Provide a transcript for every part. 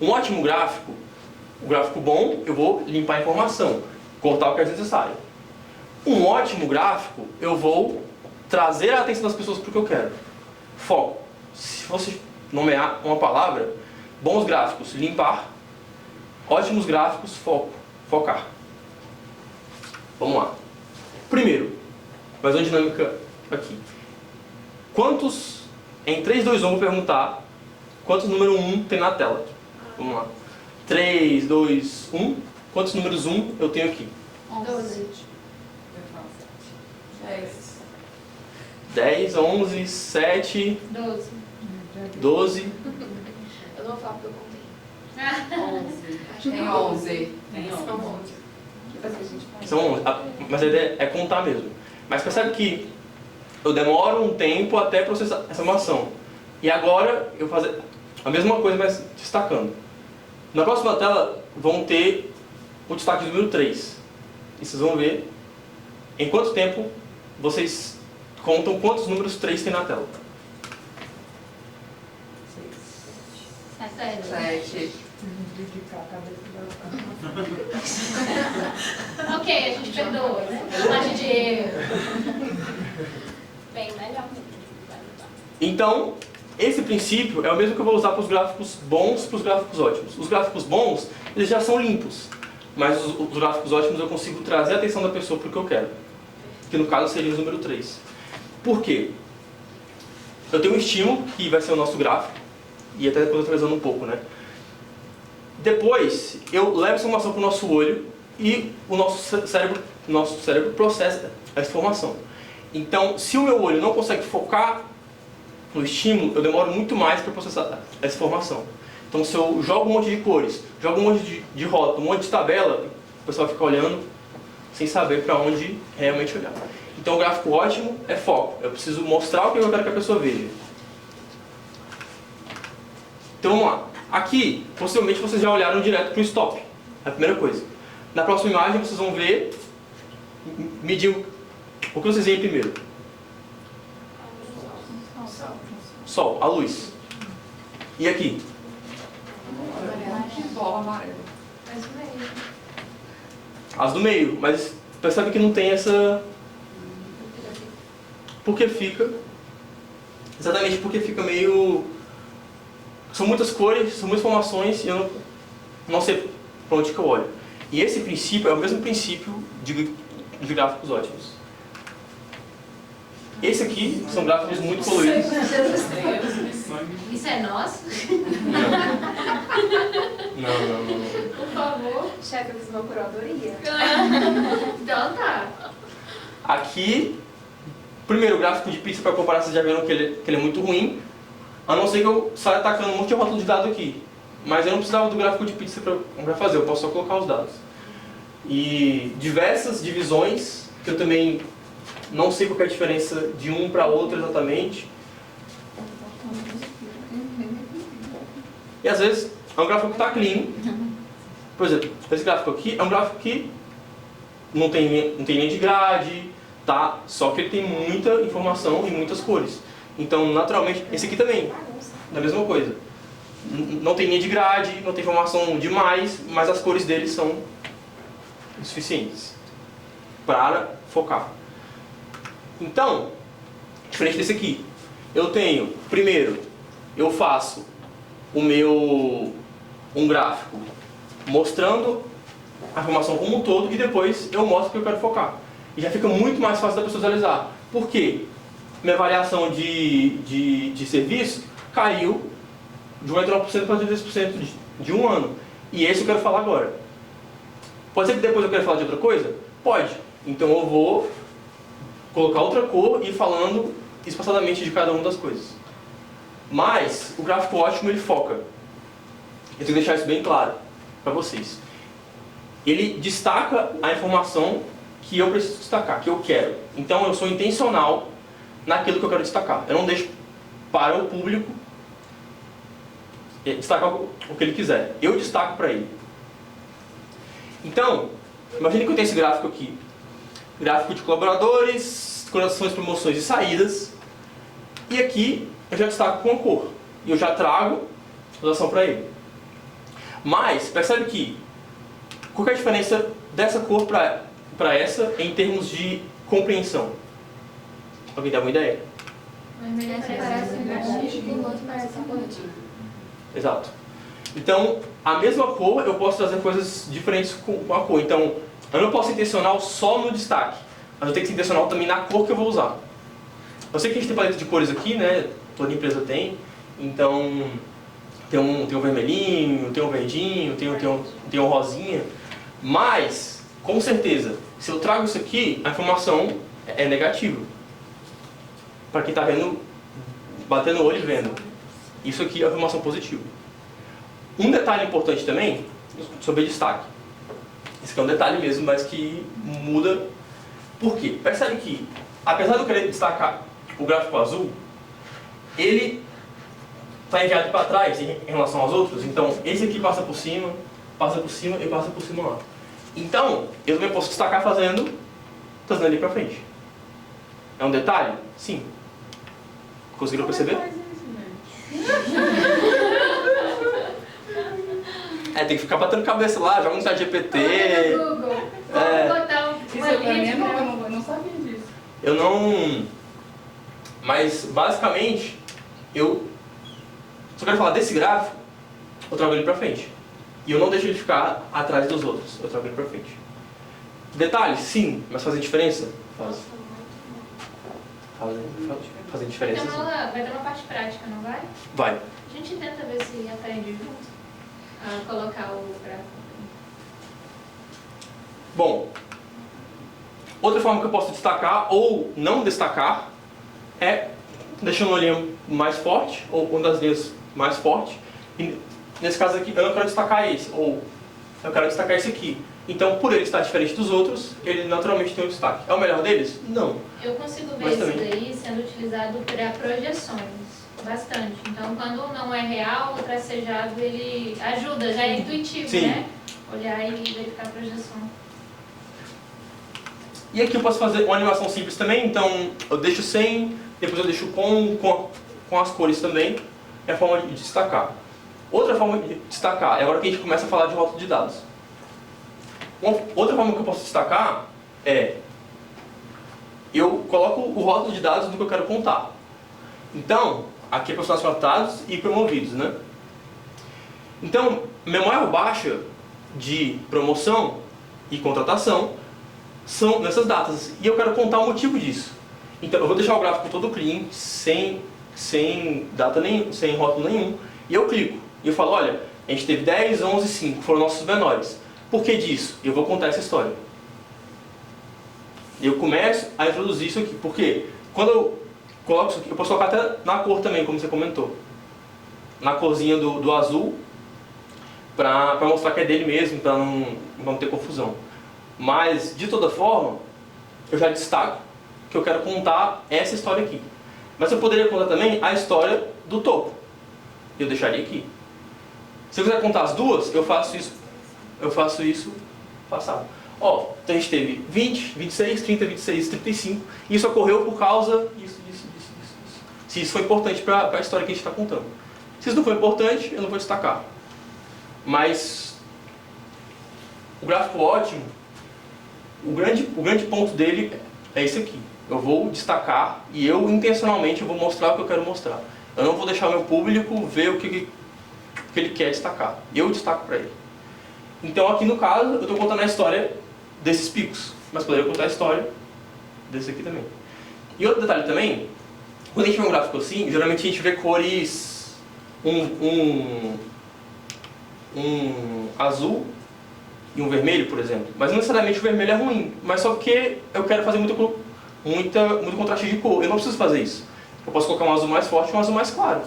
Um ótimo gráfico, o gráfico bom, eu vou limpar a informação, cortar o que é desnecessário. Um ótimo gráfico, eu vou trazer a atenção das pessoas para o que eu quero. Foco. Se você nomear uma palavra, bons gráficos, limpar. Ótimos gráficos, foco, focar. Vamos lá. Primeiro, mais uma dinâmica aqui. Quantos, em 3, 2, 1, vou perguntar quantos número 1 tem na tela. Vamos lá. 3, 2, 1. Quantos números 1 eu tenho aqui? 12. 10, 11, 7, 12. 12. Eu não vou falar porque eu contei. 11. Acho que Tem é 11. Tem São 11. 11. Depois a gente faz. São 11. Mas a ideia é contar mesmo. Mas percebe que eu demoro um tempo até processar essa informação. E agora eu vou fazer a mesma coisa, mas destacando. Na próxima tela vão ter o destaque número 3. E vocês vão ver em quanto tempo vocês contam quantos números 3 tem na tela. 7. Ok, a gente perdoa, né? Margem de erro. Bem, melhor mesmo. Então, esse princípio é o mesmo que eu vou usar para os gráficos bons e para os gráficos ótimos. Os gráficos bons, eles já são limpos. Mas os gráficos ótimos eu consigo trazer a atenção da pessoa para o que eu quero. Que no caso seria o número 3. Por quê? Eu tenho um estímulo, que vai ser o nosso gráfico. E até depois eu estou atualizando um pouco, né? Depois, eu levo essa informação para o nosso olho e o nosso cérebro processa essa informação. Então, se o meu olho não consegue focar no estímulo, eu demoro muito mais para processar essa informação. Então, se eu jogo um monte de cores, jogo um monte de rótulo, um monte de tabela, o pessoal fica olhando sem saber para onde realmente olhar. Então, o gráfico ótimo é foco. Eu preciso mostrar o que eu quero que a pessoa veja. Então, vamos lá. Aqui, possivelmente, vocês já olharam direto para o stop. É a primeira coisa. Na próxima imagem, vocês vão ver, medir o que vocês veem primeiro. Sol, a luz. E aqui? Que bola amarela. Mas meio. As do meio. Mas percebe que não tem essa... Porque fica... Exatamente porque fica meio... São muitas cores, são muitas informações e eu não sei para onde que eu olho. E esse princípio é o mesmo princípio de gráficos ótimos. Esse aqui são gráficos muito coloridos. Isso é nós? Não. Por favor. Chefe, eu fiz uma curadoria. Então tá. Aqui, primeiro, o gráfico de pizza para comparar, vocês já viram que ele é muito ruim. A não ser que eu saia atacando um monte de rótulo de dado aqui. Mas eu não precisava do gráfico de pizza para fazer, eu posso só colocar os dados. E diversas divisões, que eu também não sei qual é a diferença de um para outro exatamente. E às vezes é um gráfico que está clean. Por exemplo, esse gráfico aqui é um gráfico que não tem linha de grade, tá? Só que ele tem muita informação e muitas cores. Então, naturalmente, esse aqui também, da mesma coisa. Não tem linha de grade, não tem informação demais, mas as cores dele são suficientes para focar. Então, diferente desse aqui, eu tenho, primeiro, eu faço um gráfico mostrando a informação como um todo e depois eu mostro o que eu quero focar. E já fica muito mais fácil da pessoa visualizar. Por quê? Minha variação de serviço caiu de 89% para 33% de um ano. E esse eu quero falar agora. Pode ser que depois eu quero falar de outra coisa? Pode. Então eu vou colocar outra cor e ir falando espaçadamente de cada uma das coisas. Mas o gráfico ótimo ele foca. Eu tenho que deixar isso bem claro para vocês. Ele destaca a informação que eu preciso destacar, que eu quero. Então eu sou intencional naquilo que eu quero destacar. Eu não deixo para o público destacar o que ele quiser. Eu destaco para ele. Então, imagine que eu tenho esse gráfico aqui. Gráfico de colaboradores, corações, promoções e saídas. E aqui eu já destaco com a cor. E eu já trago a relação para ele. Mas, percebe que qual que é a diferença dessa cor para essa em termos de compreensão? Alguém dá uma ideia? O vermelho parece negativo e o outro parece positivo. Exato. Então, a mesma cor, eu posso trazer coisas diferentes com a cor. Então, eu não posso ser intencional só no destaque, mas eu tenho que ser intencional também na cor que eu vou usar. Eu sei que a gente tem paleta de cores aqui, né? Toda empresa tem. Então, tem um vermelhinho, tem um verdinho, tem um rosinha. Mas, com certeza, se eu trago isso aqui, a informação é negativa. Para quem está vendo, batendo o olho e vendo. Isso aqui é a informação positiva. Um detalhe importante também, sobre destaque. Esse aqui é um detalhe mesmo, mas que muda. Por quê? Percebe que, apesar de eu querer destacar o gráfico azul, ele está enviado para trás em relação aos outros. Então, esse aqui passa por cima e passa por cima lá. Então, eu também posso destacar trazendo ele para frente. É um detalhe? Sim. Conseguiram perceber? Tem que ficar batendo cabeça lá, joga no chat GPT. Google. Isso pra mim é novo, eu não sabia disso. Eu não... Mas, basicamente, eu só quero falar desse gráfico, eu trago ele pra frente. E eu não deixo ele ficar atrás dos outros, eu trago ele pra frente. Detalhes? Sim, mas fazem diferença? Faz. Fazem diferença, sim. Vai ter uma parte prática, não vai? Vai. A gente tenta ver se aprende junto a colocar o gráfico. Bom, outra forma que eu posso destacar ou não destacar é deixando uma linha mais forte ou uma das linhas mais forte. E nesse caso aqui eu não quero destacar esse, ou eu quero destacar esse aqui. Então, por ele estar diferente dos outros, ele naturalmente tem um destaque. É o melhor deles? Não. Eu consigo ver Mas isso também. daí sendo utilizado para projeções. Bastante. Então, quando não é real, o tracejado ele ajuda, já é intuitivo, Sim. né? Olhar e verificar a projeção. E aqui eu posso fazer uma animação simples também, então eu deixo sem, depois eu deixo com as cores também, é a forma de destacar. Outra forma de destacar é agora que a gente começa a falar de rótulo de dados. Outra forma que eu posso destacar é, eu coloco o rótulo de dados do que eu quero contar. Então, aqui é profissionais contratados e promovidos, né? Então, memória baixa de promoção e contratação são nessas datas. E eu quero contar o motivo disso. Então, eu vou deixar o gráfico todo clean, sem data nenhum, sem rótulo nenhum. E eu clico. E eu falo, olha, a gente teve 10, 11, 5, foram nossos menores. Por que disso? Eu vou contar essa história. Eu começo a introduzir isso aqui. Porque quando eu coloco isso aqui, eu posso colocar até na cor também, como você comentou. Na corzinha do azul, para mostrar que é dele mesmo, para não ter confusão. Mas, de toda forma, eu já destaco que eu quero contar essa história aqui. Mas eu poderia contar também a história do topo. Eu deixaria aqui. Se eu quiser contar as duas, eu faço isso passado. Ó, então a gente teve 20, 26, 30, 26, 35. E isso ocorreu por causa disso. Se isso foi importante para a história que a gente está contando. Se isso não for importante, eu não vou destacar. Mas o gráfico ótimo, o grande ponto dele é esse aqui. Eu vou destacar e eu intencionalmente vou mostrar o que eu quero mostrar. Eu não vou deixar o meu público ver o que ele quer destacar. Eu destaco para ele. Então aqui no caso eu estou contando a história desses picos, mas poderia contar a história desse aqui também. E outro detalhe também, quando a gente vê um gráfico assim, geralmente a gente vê cores um azul e um vermelho, por exemplo. Mas não necessariamente o vermelho é ruim, mas só porque eu quero fazer muito contraste de cor. Eu não preciso fazer isso. Eu posso colocar um azul mais forte e um azul mais claro.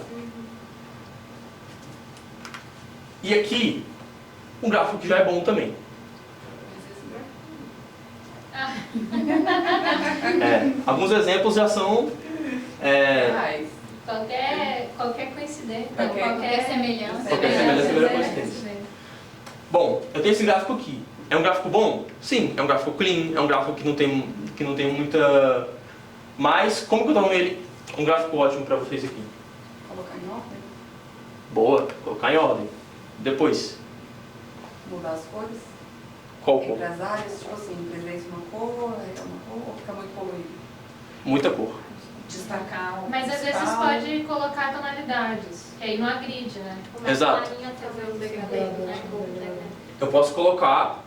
E aqui, um gráfico que já é bom também. Alguns exemplos já são... Qualquer coincidência, Qualquer semelhança. Qualquer semelhança é melhor coincidência. Bom, eu tenho esse gráfico aqui. É um gráfico bom? Sim, é um gráfico clean, é um gráfico que não tem muita... Mas, como que eu torno ele um gráfico ótimo para vocês aqui? Colocar em ordem? Boa, colocar em ordem. Depois, mudar as cores? Qual cor? Entre as áreas, tipo assim, presidência uma cor, é uma cor, ou fica muito colorido? Muita cor. Destacar o Mas às vezes principal. pode colocar tonalidades, que aí não agride, né? Exato. Fazer um degradê, né? Eu posso colocar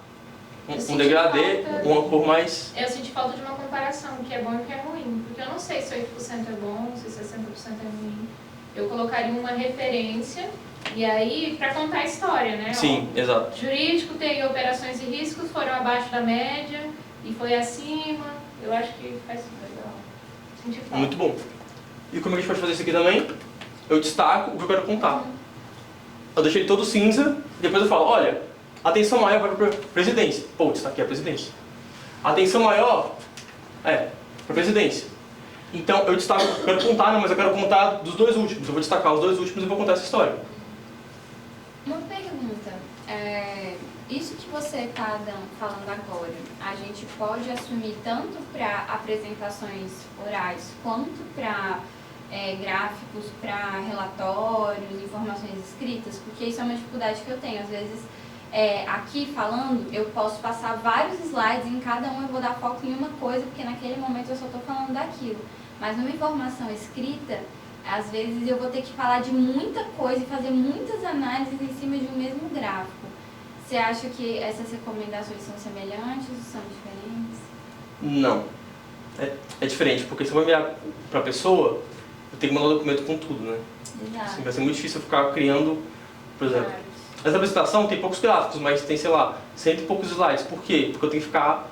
Eu um senti degradê, falta- uma cor mais... Eu senti falta de uma comparação, o que é bom e o que é ruim. Porque eu não sei se 8% é bom, se 60% é ruim. Eu colocaria uma referência, e aí, para contar a história, né? Sim, exato. Jurídico teve operações e riscos, foram abaixo da média, e foi acima. Eu acho que faz legal. Senti falta. Muito bom. E como a gente pode fazer isso aqui também? Eu destaco o que eu quero contar. Eu deixei todo cinza, e depois eu falo, olha, atenção maior vai para a presidência. Pô, destaquei a presidência. Atenção maior, para a presidência. Então, eu destaco, eu quero contar, mas eu quero contar dos dois últimos. Eu vou destacar os dois últimos e vou contar essa história. Uma pergunta. Isso que você está falando agora, a gente pode assumir tanto para apresentações orais quanto para gráficos, para relatórios, informações escritas? Porque isso é uma dificuldade que eu tenho. Às vezes, aqui falando, eu posso passar vários slides, em cada um eu vou dar foco em uma coisa, porque naquele momento eu só estou falando daquilo. Mas numa informação escrita, às vezes eu vou ter que falar de muita coisa e fazer muitas análises em cima de um mesmo gráfico. Você acha que essas recomendações são semelhantes ou são diferentes? Não. É diferente, porque se eu vou enviar para a pessoa, eu tenho que mandar o documento com tudo, né? Exato. Assim, vai ser muito difícil eu ficar criando, por exemplo. Claro. Essa apresentação tem poucos gráficos, mas tem, sei lá, 100 e poucos slides. Por quê? Porque eu tenho que ficar,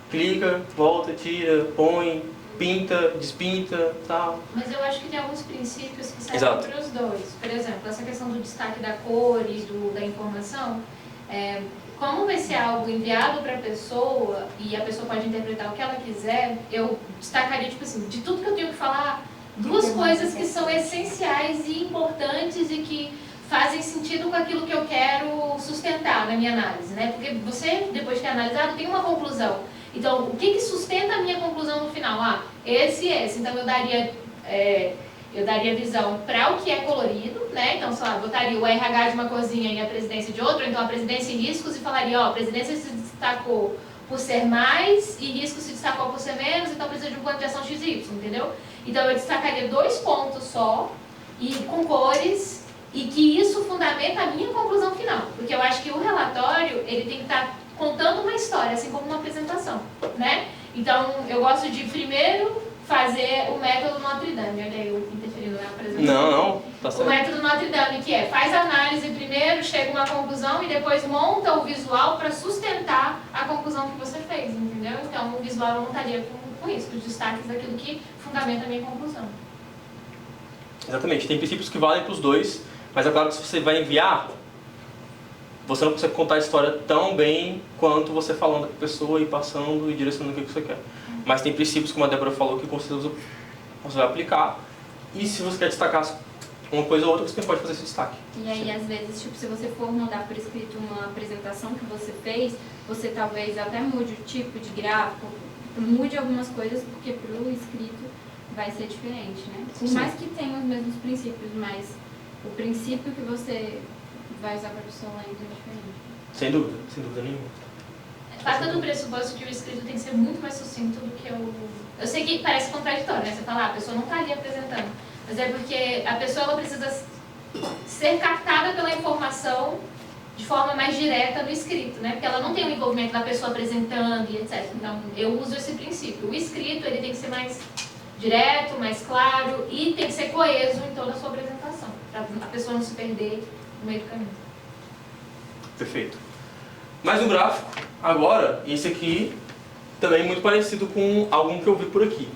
clica, volta, tira, põe, pinta, despinta, tal. Mas eu acho que tem alguns princípios que servem Exato. para os dois. Por exemplo, essa questão do destaque da cor e da informação, como vai ser algo enviado para a pessoa e a pessoa pode interpretar o que ela quiser, eu destacaria, tipo assim, de tudo que eu tenho que falar, duas coisas que são essenciais e importantes e que fazem sentido com aquilo que eu quero sustentar na minha análise, né? Porque você, depois de ter analisado, tem uma conclusão. Então, o que sustenta a minha conclusão no final? Esse e esse. Então, eu daria visão para o que é colorido, né? Então, sei lá, botaria o RH de uma corzinha e a presidência de outra, então a presidência e riscos, e falaria, a presidência se destacou por ser mais e risco se destacou por ser menos, então precisa de um plano de ação XY, entendeu? Então, eu destacaria 2 pontos só, e com cores, e que isso fundamenta a minha conclusão final. Porque eu acho que o relatório, ele tem que estar contando uma história, assim como uma apresentação, né? Então, eu gosto de primeiro fazer o método Notre Dame. Olha aí, eu interferindo na apresentação. Não, tá O certo. método Notre Dame, que faz a análise primeiro, chega a uma conclusão e depois monta o visual para sustentar a conclusão que você fez, entendeu? Então, o visual eu montaria com isso, os destaques daquilo que fundamenta a minha conclusão. Exatamente, tem princípios que valem para os dois, mas é claro que se você vai enviar, você não consegue contar a história tão bem quanto você falando com a pessoa e passando e direcionando o que você quer. Mas tem princípios, como a Débora falou, que com certeza você vai aplicar. E se você quer destacar uma coisa ou outra, você pode fazer esse destaque. E aí, às vezes, tipo, se você for mandar por escrito uma apresentação que você fez, você talvez até mude o tipo de gráfico, mude algumas coisas, porque para o escrito vai ser diferente, né? Por Sim. mais que tenha os mesmos princípios, mas o princípio que você vai usar para a pessoa lendo é diferente. Sem dúvida nenhuma. Parta do pressuposto que o escrito tem que ser muito mais sucinto do que o... Eu sei que parece contraditório, né? Você fala, a pessoa não está ali apresentando. Mas é porque a pessoa ela precisa ser captada pela informação de forma mais direta no escrito, né? Porque ela não tem o envolvimento da pessoa apresentando e etc. Então, eu uso esse princípio. O escrito, ele tem que ser mais direto, mais claro e tem que ser coeso em toda a sua apresentação, para a pessoa não se perder no meio do caminho. Perfeito. Mais um gráfico. Agora, esse aqui também é muito parecido com algum que eu vi por aqui.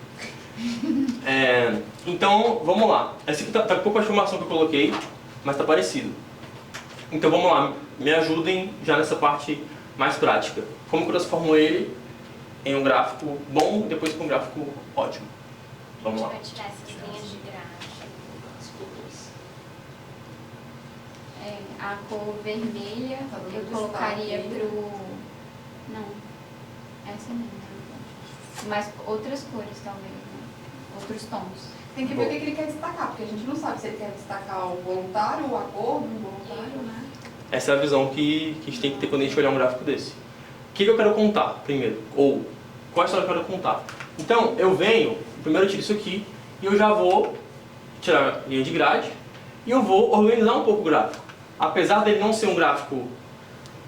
Então, vamos lá. Esse aqui tá com pouca informação que eu coloquei, mas tá parecido. Então, vamos lá. Me ajudem já nessa parte mais prática. Como que eu transformo ele em um gráfico bom e depois para um gráfico ótimo? Vamos lá. A gente vai tirar essas linhas de gráfico. A cor vermelha Tá dando eu destaque colocaria aí. pro... Não, essa mesmo. Mas outras cores talvez, né? Outros tons. Tem que ver o que ele quer destacar, porque a gente não sabe se ele quer destacar o voluntário, o acordo, o voluntário, né? Essa é a visão que a gente tem que ter quando a gente olhar um gráfico desse. O que eu quero contar primeiro? Ou qual a história que eu quero contar? Então, eu venho, primeiro eu tiro isso aqui, e eu já vou tirar a linha de grade, e eu vou organizar um pouco o gráfico. Apesar dele não ser um gráfico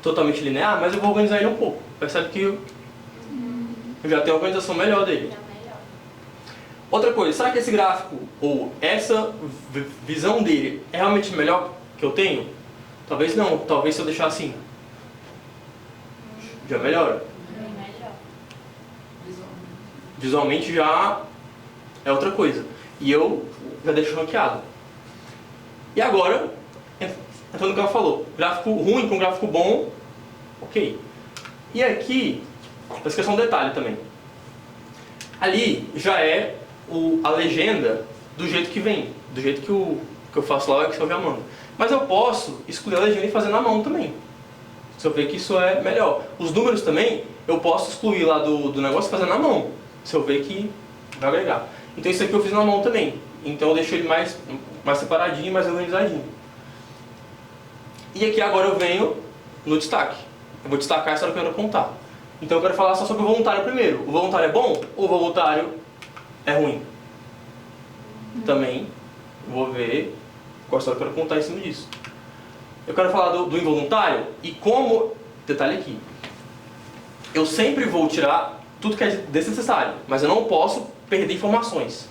totalmente linear, mas eu vou organizar ele um pouco. Percebe que eu já tenho uma organização melhor dele. Outra coisa, será que esse gráfico, ou essa visão dele, é realmente melhor que eu tenho? Talvez não, talvez se eu deixar assim, já melhora. Bem melhor. Visualmente já é outra coisa. E eu já deixo ranqueado. E agora, entrando no que ela falou, gráfico ruim com gráfico bom, ok. E aqui, essa questão de detalhe também. Ali já é a legenda do jeito que vem, do jeito que eu faço lá o Excel já manda. Mas eu posso excluir a legenda e fazer na mão também. Se eu ver que isso é melhor. Os números também, eu posso excluir lá do negócio e fazer na mão. Se eu ver que vai agregar. Então isso aqui eu fiz na mão também. Então eu deixo ele mais separadinho, mais organizadinho. E aqui agora eu venho no destaque. Eu vou destacar a história que eu quero contar. Então eu quero falar só sobre o voluntário primeiro. O voluntário é bom ou o voluntário é ruim? Também vou ver qual história eu quero contar em cima disso. Eu quero falar do involuntário e como... Detalhe aqui. Eu sempre vou tirar tudo que é desnecessário, mas eu não posso perder informações.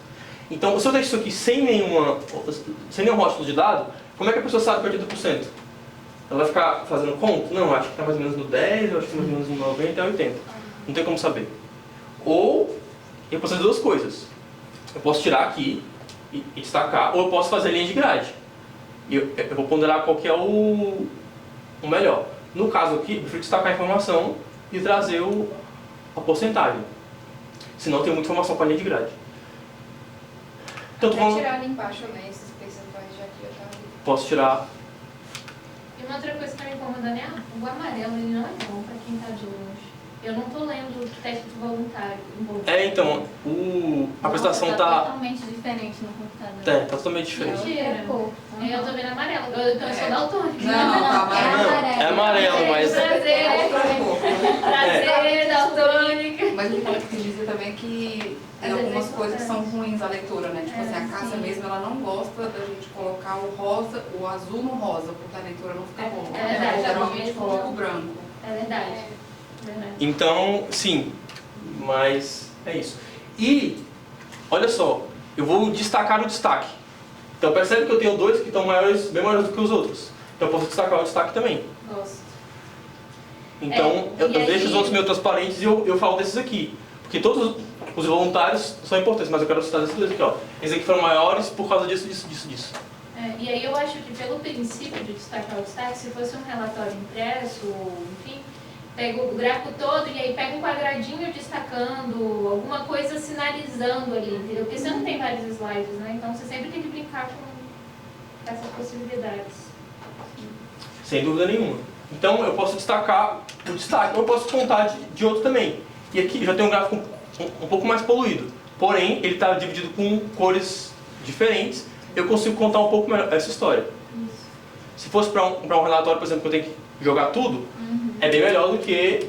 Então, se eu deixo isso aqui sem nenhum rótulo de dado, como é que a pessoa sabe que é 80%? Ela vai ficar fazendo conta? Não, acho que está mais ou menos no 10, eu acho que mais ou menos no 90 e 80. Não tem como saber. Ou, eu posso fazer duas coisas. Eu posso tirar aqui e destacar, ou eu posso fazer linha de grade. E eu vou ponderar qual que é o melhor. No caso aqui, eu prefiro destacar a informação e trazer a porcentagem. Senão tem muita informação para a linha de grade. Então, Até tirar ali embaixo, né, esses percentuais já que eu tava... Posso tirar. E uma outra coisa que está me incomodando é o amarelo, ele não é bom para quem está de longe. Eu não estou lendo o teste voluntário. Então, a apresentação tá está... totalmente diferente no computador. Tá totalmente diferente. Mentira. Eu tô vendo amarelo. Então eu sou daltônica. Não, tá amarelo. É amarelo, mas... Prazer, daltônica. Mas o que quis dizer também é que tem Às vezes algumas é coisas que são importante. ruins a leitura, né? Tipo assim, a Cássia sim. mesmo, ela não gosta da gente colocar o rosa, o azul no rosa, porque a leitura não fica boa. É verdade, Ela geralmente geralmente coloca o branco. É verdade. Verdade. Então, sim, mas é isso. E, olha só, eu vou destacar o destaque. Então percebe que eu tenho dois que estão bem maiores do que os outros. Então eu posso destacar o destaque também. Gosto. Então eu e aí- deixo os outros meio transparentes e eu falo desses aqui. Porque todos os voluntários são importantes, mas eu quero citar esses dois aqui, ó. Esses aqui foram maiores por causa disso. E aí eu acho que pelo princípio de destacar o destaque, se fosse um relatório impresso, ou enfim, pega o gráfico todo e aí pega um quadradinho destacando, alguma coisa sinalizando ali, entendeu? Porque você não tem vários slides, né? Então você sempre tem que brincar com essas possibilidades. Sem dúvida nenhuma. Então eu posso destacar o destaque, ou eu posso contar de outro também. E aqui já tem um gráfico um pouco mais poluído. Porém, ele está dividido com cores diferentes. Eu consigo contar um pouco melhor essa história. Isso. Se fosse para um relatório, por exemplo, que eu tenho que jogar tudo, é bem melhor do que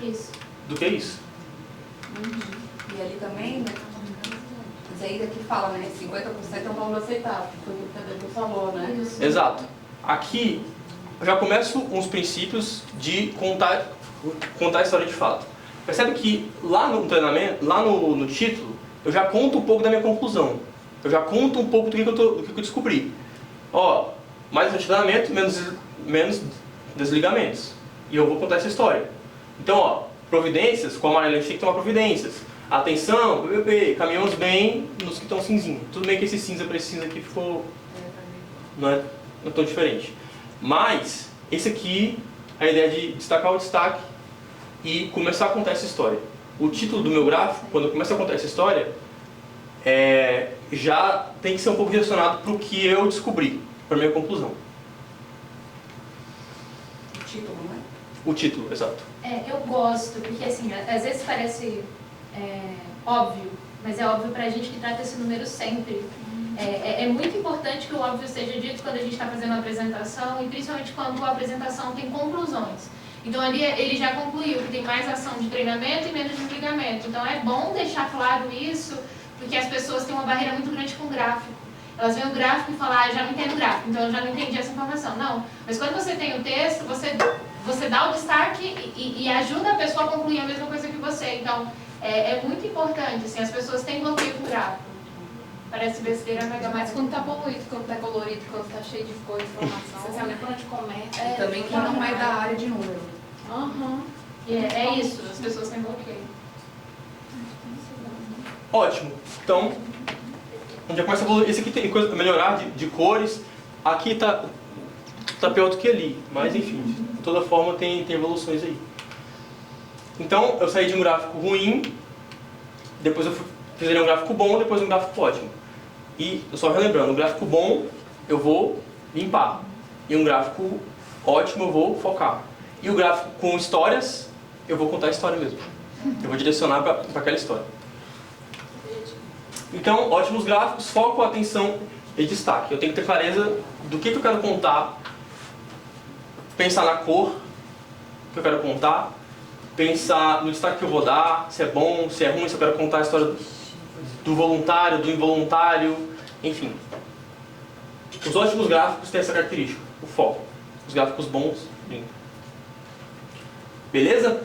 Isso. isso. E ali também, mas aí daqui fala, né? 50% é um valor aceitável, que foi o que a Débora falou, né? Isso. Exato. Aqui eu já começo uns princípios de contar a história de fato. Percebe que lá no treinamento, lá no título, eu já conto um pouco da minha conclusão. Eu já conto um pouco do que eu descobri. Ó, mais treinamento, menos desligamentos. E eu vou contar essa história. Então, ó, providências, com a amarela a gente tem que tomar providências. Atenção, PPP, caminhamos bem nos que estão cinzinho. Tudo bem que esse cinza para esse cinza aqui ficou... Não é tão diferente. Mas, esse aqui, a ideia de destacar o destaque e começar a contar essa história. O título do meu gráfico, quando eu começo a contar essa história, já tem que ser um pouco direcionado para o que eu descobri, para a minha conclusão. O título, né? O título, exato. Eu gosto, porque assim, às vezes parece óbvio, mas é óbvio pra gente que trata esse número sempre. É muito importante que o óbvio seja dito quando a gente está fazendo uma apresentação e principalmente quando a apresentação tem conclusões. Então ali ele já concluiu que tem mais ação de treinamento e menos de desligamento. Então é bom deixar claro isso, porque as pessoas têm uma barreira muito grande com o gráfico. Elas veem o gráfico e falam, eu já não entendo o gráfico, então eu já não entendi essa informação. Não, mas quando você tem o texto, você dá o destaque e ajuda a pessoa a concluir a mesma coisa que você. Então é muito importante, assim, as pessoas têm bloqueio com o gráfico. Parece besteira, mas Ainda mais quando tá poluído, quando tá colorido, quando tá cheio de cor e informação. Você sabe nem por onde começa. E também quem não é da área de número. Aham. é isso, as pessoas têm bloqueio. Ótimo. Então, a gente já começa a evoluir. Esse aqui tem coisa a melhorar de cores. Aqui tá pior do que ali. Mas enfim, de toda forma tem evoluções aí. Então, eu saí de um gráfico ruim, depois eu fiz um gráfico bom, depois um gráfico ótimo. E, só relembrando, um gráfico bom eu vou limpar. E um gráfico ótimo eu vou focar. E o gráfico com histórias, eu vou contar a história mesmo. Eu vou direcionar para aquela história. Então, ótimos gráficos, foco, atenção e destaque. Eu tenho que ter clareza do que eu quero contar, pensar na cor que eu quero contar, pensar no destaque que eu vou dar, se é bom, se é ruim, se eu quero contar a história do voluntário, do involuntário, enfim. Os ótimos gráficos têm essa característica, o foco. Os gráficos bons, sim. Beleza?